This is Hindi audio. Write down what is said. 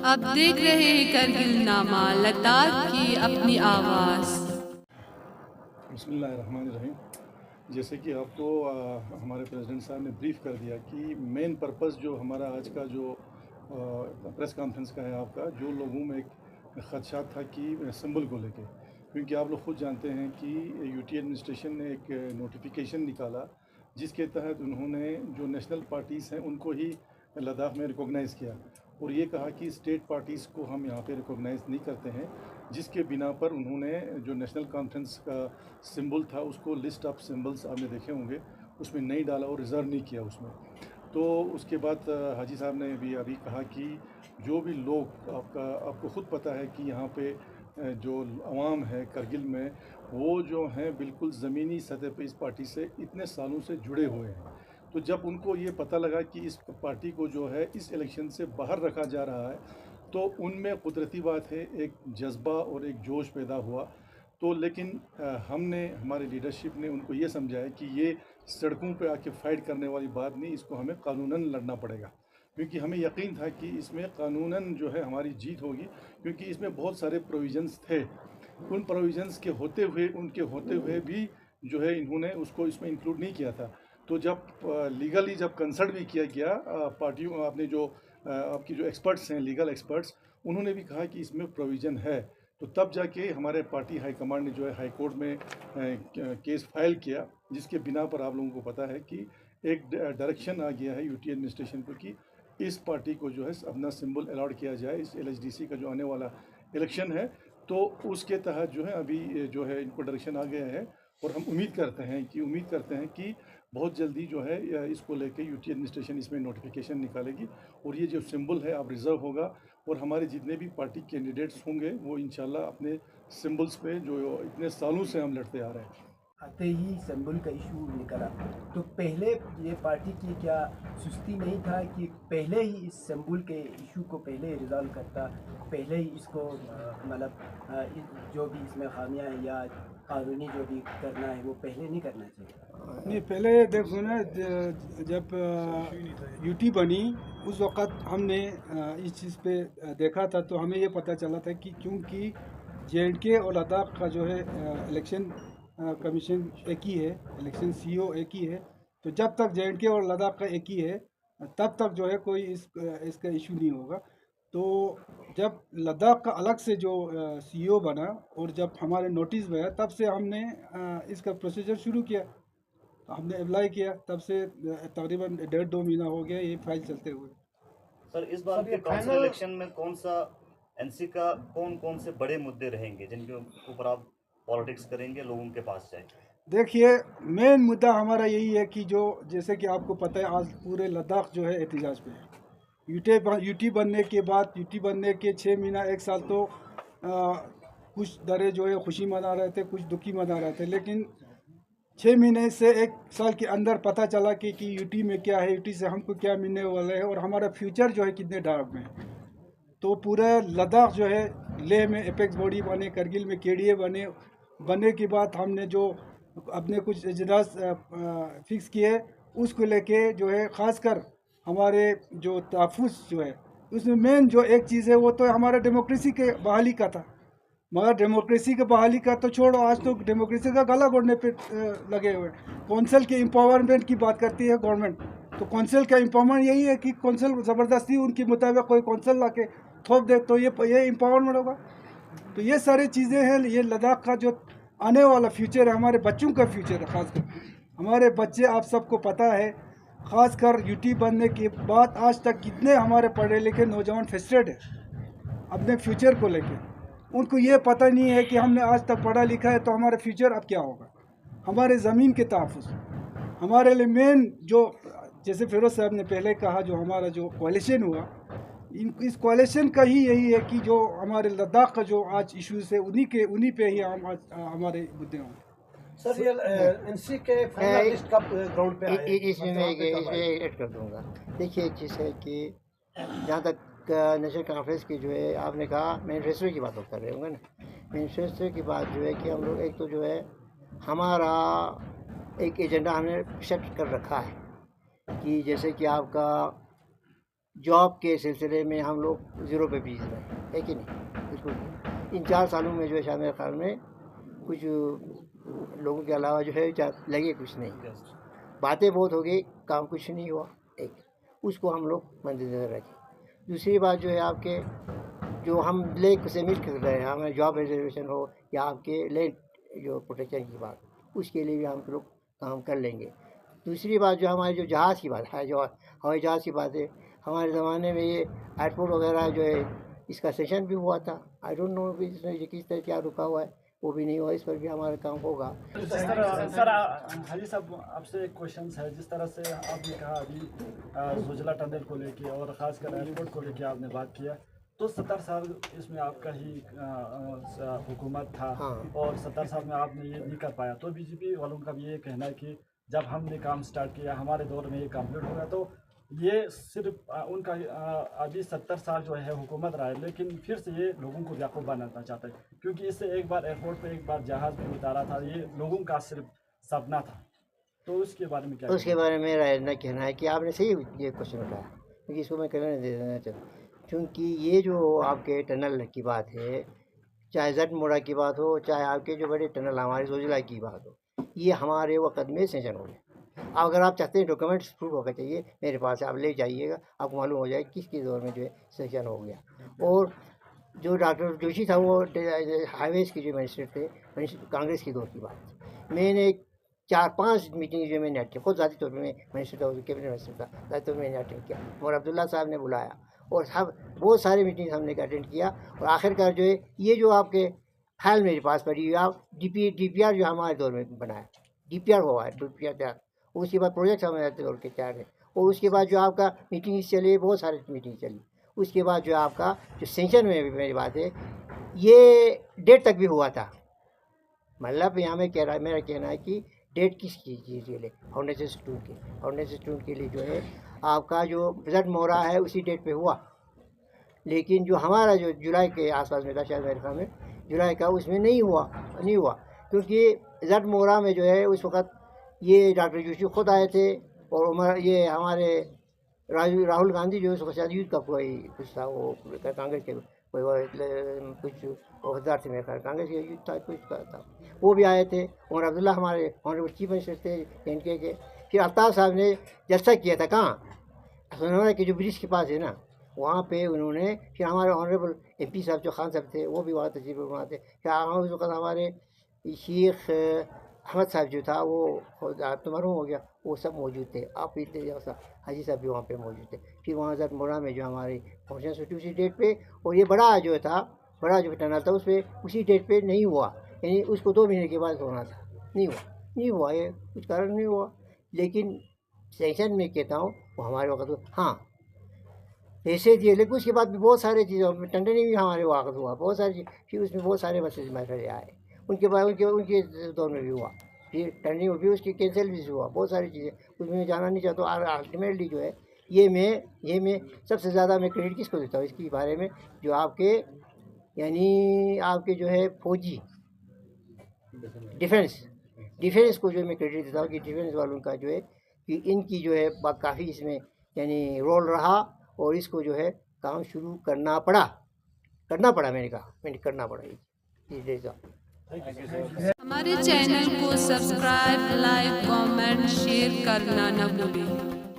आप देख रहे हैं करगिल नामा लद्दाख की अपनी आवाज़। बिस्मिल्लाहिर्रहमानिर्रहीम। जैसे कि आपको हमारे प्रेसिडेंट साहब ने ब्रीफ कर दिया कि मेन पर्पस जो हमारा आज का जो प्रेस कॉन्फ्रेंस का है, आपका जो लोगों में एक खदशात था कि सिंबल को लेके, क्योंकि आप लोग खुद जानते हैं कि यूटी एडमिनिस्ट्रेशन ने एक नोटिफिकेशन निकाला जिसके तहत उन्होंने जो नेशनल पार्टीज़ हैं उनको ही लद्दाख में रिकॉग्नाइज़ किया और ये कहा कि स्टेट पार्टीज़ को हम यहाँ पे रिकॉग्नाइज़ नहीं करते हैं, जिसके बिना पर उन्होंने जो नेशनल कॉन्फ्रेंस का सिंबल था उसको लिस्ट ऑफ सिंबल्स आपने देखे होंगे उसमें नहीं डाला और रिज़र्व नहीं किया उसमें। तो उसके बाद हाजी साहब ने भी अभी कहा कि जो भी लोग आपको ख़ुद पता है कि यहाँ पे जो अवाम है करगिल में, वो जो हैं बिल्कुल ज़मीनी सतह पे इस पार्टी से इतने सालों से जुड़े हुए हैं। तो जब उनको ये पता लगा कि इस पार्टी को जो है इस इलेक्शन से बाहर रखा जा रहा है, तो उनमें कुदरती बात है एक जज्बा और एक जोश पैदा हुआ। तो लेकिन हमने हमारे लीडरशिप ने उनको ये समझाया कि ये सड़कों पे आके फ़ाइट करने वाली बात नहीं, इसको हमें कानूनन लड़ना पड़ेगा, क्योंकि हमें यकीन था कि इसमें कानूनन जो है हमारी जीत होगी, क्योंकि इसमें बहुत सारे प्रोविज़न्स थे। उन प्रोविज़न्स के उनके होते हुए भी जो है इन्होंने उसको इसमें इंक्लूड नहीं किया था। तो जब लीगली जब कंसल्ट भी किया गया पार्टियों, आपने जो आपकी जो एक्सपर्ट्स हैं, लीगल एक्सपर्ट्स, उन्होंने भी कहा कि इसमें प्रोविज़न है। तो तब जाके हमारे पार्टी हाई कमांड ने जो है हाई कोर्ट में केस फाइल किया, जिसके बिना पर आप लोगों को पता है कि एक डायरेक्शन आ गया है यूटी एडमिनिस्ट्रेशन को कि इस पार्टी को जो है अपना सिंबल अलॉट किया जाए इस एलएचडीसी का जो आने वाला इलेक्शन है। तो उसके तहत जो है अभी जो है इनको डायरेक्शन आ गया है और हम उम्मीद करते हैं कि बहुत जल्दी जो है इसको लेके यूटी एडमिनिस्ट्रेशन इसमें नोटिफिकेशन निकालेगी और ये जो सिंबल है अब रिज़र्व होगा और हमारे जितने भी पार्टी कैंडिडेट्स होंगे वो इंशाल्लाह अपने सिंबल्स पे जो इतने सालों से हम लड़ते आ रहे हैं। आते ही सिंबल का इशू निकला, तो पहले ये पार्टी की क्या सुस्ती नहीं था कि पहले ही इस सिंबल के इशू को पहले रिजॉल्व करता, पहले ही इसको मतलब जो भी इसमें खामियां हैं या कानूनी जो भी करना है वो पहले नहीं करना चाहिए? नहीं, पहले देखो ना, जब यूटी बनी उस वक़्त हमने इस चीज़ पे देखा था, तो हमें ये पता चला था कि क्योंकि जेएंडके और लद्दाख का जो है इलेक्शन कमीशन एक ही है, इलेक्शन सीईओ एक ही है, तो जब तक जेएंडके और लद्दाख का एक ही है तब तक जो है कोई इसका इशू नहीं होगा। तो जब लद्दाख का अलग से जो सीईओ बना और जब हमारे नोटिस गया, तब से हमने इसका प्रोसीजर शुरू किया, हमने अप्लाई किया, तब से तकरीबन 1.5-2 महीना हो गया ये फाइल चलते हुए। सर, इस बार के काउंसिल इलेक्शन में कौन सा एनसी का कौन से बड़े मुद्दे रहेंगे जिनके ऊपर आप पॉलिटिक्स करेंगे, लोगों के पास जाएंगे? देखिए, मेन मुद्दा हमारा यही है कि जो जैसे कि आपको पता है आज पूरे लद्दाख जो है एहतजाज पे है। यूटी बनने के बाद, यूटी बनने के 6 महीना 1 साल तो कुछ दरे जो है खुशी मना रहे थे, कुछ दुखी मना रहे थे, लेकिन 6 महीने से 1 साल के अंदर पता चला कि यूटी में क्या है, यूटी से हमको क्या मिलने वाला है और हमारा फ्यूचर जो है कितने डार्क में है। तो पूरा लद्दाख जो है, लेह में एपेक्स बॉडी बने, करगिल में केडीए बनने के बाद हमने जो अपने कुछ एजेंडास फिक्स किए, उसको लेके जो है ख़ासकर हमारे जो तहफ़्फ़ुज़ जो है उसमें मेन जो एक चीज़ है वो तो हमारा डेमोक्रेसी के बहाली का था। मगर डेमोक्रेसी के बहाली का तो छोड़ो, आज तो डेमोक्रेसी का गला घोटने पे लगे हुए हैं। कौंसिल के एम्पावरमेंट की बात करती है गवर्नमेंट, तो कौंसिल का एम्पावरमेंट यही है कि कौंसिल ज़बरदस्ती उनके मुताबिक कोई कौंसिल ला के थोप दे तो ये एम्पावरमेंट होगा। तो ये सारी चीज़ें हैं। ये लद्दाख का जो आने वाला फ्यूचर है, हमारे बच्चों का फ्यूचर है, ख़ासकर हमारे बच्चे, आप सबको पता है, ख़ासकर यूटी बनने के बाद आज तक कितने हमारे पढ़े लिखे नौजवान फ्रस्ट्रेट है अपने फ्यूचर को लेके। उनको ये पता नहीं है कि हमने आज तक पढ़ा लिखा है तो हमारा फ्यूचर अब क्या होगा। हमारे ज़मीन के तहफ़्फ़ुज़ हमारे लिए मेन जो, जैसे फिरोज़ साहब ने पहले कहा, जो हमारा जो कोalition हुआ, इस कोalition का ही यही है कि जो हमारे लद्दाख का जो आज इश्यूज़ है उन्हीं पे ही हम आज हमारे मुद्दे होंगे। सर, ये एनसी के फाइनल लिस्ट कब ग्राउंड पे आए? इसमें मैं ऐड कर दूंगा। देखिए, एक चीज़ है कि जहाँ तक नेशनल कॉन्फ्रेंस की जो है, आपने कहा मैनिफेस्टो की बात कर रहे होंगे ना। मैनिफेस्टो की बात जो है कि हम लोग एक तो जो है हमारा एक एजेंडा हमने सेट कर रखा है कि जैसे कि आपका जॉब के सिलसिले में हम लोग ज़ीरो पे बीज रहे हैं, है कि नहीं? बिल्कुल नहीं। इन 4 सालों में जो है शायद मेरे ख्याल में कुछ लोगों के अलावा जो है लगे कुछ नहीं, बातें बहुत हो गई, काम कुछ नहीं हुआ। एक उसको हम लोग मद्देनज़र रखें। दूसरी बात जो है आपके जो हम लेक से मिल कर रहे हैं, हमें जॉब रिजर्वेशन हो या आपके लैंड जो प्रोटेक्शन की बात, उसके लिए भी हम लोग काम कर लेंगे। दूसरी बात जो हमारी जो जहाज़ की बात है, जो हवाई जहाज़ की बात है, हमारे ज़माने में ये एयरपोर्ट वगैरह जो है इसका सेशन भी हुआ था। आई डोंट नो कि इसमें किस तरह क्या रुका हुआ है, वो भी नहीं हुआ। इस पर भी हमारा काम होगा। जिस तरह सर हाजी साहब आपसे एक क्वेश्चन है, जिस तरह से आपने कहा अभी जोजिला टनल को लेके और ख़ासकर एयरपोर्ट को लेके आपने बात किया, तो 70 साल इसमें आपका ही हुकूमत था। हाँ। और 70 साल में आपने ये नहीं कर पाया, तो बीजेपी वालों का भी ये कहना है कि जब हमने काम स्टार्ट किया, हमारे दौर में ये कंप्लीट हो गया, तो ये सिर्फ उनका अभी 70 साल जो है हुकूमत रहा है, लेकिन फिर से ये लोगों को बेवकूफ़ बनाना चाहता है, क्योंकि इससे एक बार एयरपोर्ट पे एक बार जहाज़ में उतारा था, ये लोगों का सिर्फ सपना था। तो उसके बारे में क्या तो उसके बारे में मेरा इतना कहना है कि आपने सही ये क्वेश्चन उठाया, क्योंकि इसको मैं कहना दे देना चाहता, क्योंकि ये जो आपके टनल की बात है, चाहे जट मोड़ा की बात हो, चाहे आपके जो बड़े टनल हमारे जोजिला की बात हो, ये हमारे वक़्त में सेशन हो गए। अब अगर आप चाहते हैं डॉक्यूमेंट्स प्रूफ होगा चाहिए, मेरे पास आप ले जाइएगा, आपको मालूम हो जाए किसके दौर में जो है सेशन हो गया। और जो डॉक्टर जोशी था वो हाईवेज़ के जो मिनिस्टर थे, कांग्रेस की दौर की बात। मैंने 4-5 मीटिंग जो मैंने अटेंड किया, खुद ज़ाती तौर पर मैं मिनिस्टर था, कैबिनेट मिनिस्टर था, ज़ाती तौर पर मैंने अटेंड किया, और अब्दुल्ला साहब ने बुलाया और सब बहुत सारे मीटिंग हमने अटेंड किया। और आखिरकार जो है ये जो आपके फाइल मेरे पास पड़ी हुई, आप DPR जो हमारे दौर में बनाया, DPR हुआ है, DPR तैयार, उसके बाद प्रोजेक्ट हमारे दौर के तैयार है, और उसके बाद जो आपका मीटिंग चली, बहुत सारी मीटिंग चली, उसके बाद जो आपका जो सेंशन में भी मेरी बात है, ये डेट तक भी हुआ था। मतलब यहाँ में कह रहा है, मेरा कहना है कि डेट किस चीज़ के लिए, फाउंडेशन स्टोन के लिए जो है आपका जो जट मोहरा है उसी डेट पे हुआ, लेकिन जो हमारा जो जुलाई के आसपास में था, शायद मेरे ख्याल में जुलाई का, उसमें नहीं हुआ, क्योंकि जट मोहरा में जो है उस वक़्त ये डॉक्टर जोशी खुद आए थे, और ये हमारे राहुल गांधी जो उस वक्त शायद यूथ का कोई कुछ था, वो कांग्रेस के कोई कुछ अहदेदार थे, मेरे ख्याल कांग्रेस के यूथ था, कुछ था, वो भी आए थे। और अब्दुल्ला हमारे ऑनरेबल चीफ मिनिस्टर थे एनके के। फिर अल्ताफ़ साहब ने जलसा किया था, कहाँ, सोनारा के जो ब्रिज के पास है ना, वहाँ पे उन्होंने। फिर हमारे ऑनरेबल MP साहब जो खान साहब थे, वो भी वहाँ तशरीफ़ फरमा थे। फिर उस वक्त हमारे शेख अहमद साहब जो था, वो तो मरहूम हो गया, वो सब मौजूद थे। आप हाजी साहब भी वहाँ पे मौजूद थे। फिर वहाँ जट मोड़ा में जो हमारी फंक्शन हुई उसी डेट पे, और ये बड़ा जो टनल था उस पर उसी डेट पे नहीं हुआ, यानी उसको 2 महीने के बाद होना था, नहीं हुआ, ये कुछ कारण नहीं हुआ। लेकिन सेशन में कहता हूँ वो हमारे वक्त, हाँ पैसे दिए, लेकिन उसके बाद भी बहुत सारी चीज़ें, टंडनी भी हमारे वक्त हुआ, बहुत सारी चीज़, फिर उसमें बहुत सारे मैसेज मैसेज आए, उनके बाद उनके दौर में भी हुआ, फिर टर्निंग भी उसकी कैंसिल भी हुआ, बहुत सारी चीज़ें, उसमें मैं जाना नहीं चाहता। और अल्टीमेटली जो है ये मैं सबसे ज़्यादा मैं क्रेडिट किसको देता हूँ इसके बारे में, जो आपके यानी आपके जो है फौजी डिफेंस को जो मैं क्रेडिट देता हूँ कि डिफेंस वालों का जो है कि इनकी जो है काफ़ी इसमें यानी रोल रहा, और इसको जो है काम शुरू करना पड़ा, मैंने करना पड़ा ये। हमारे चैनल को सब्सक्राइब, लाइक, कमेंट, शेयर करना न भूलें।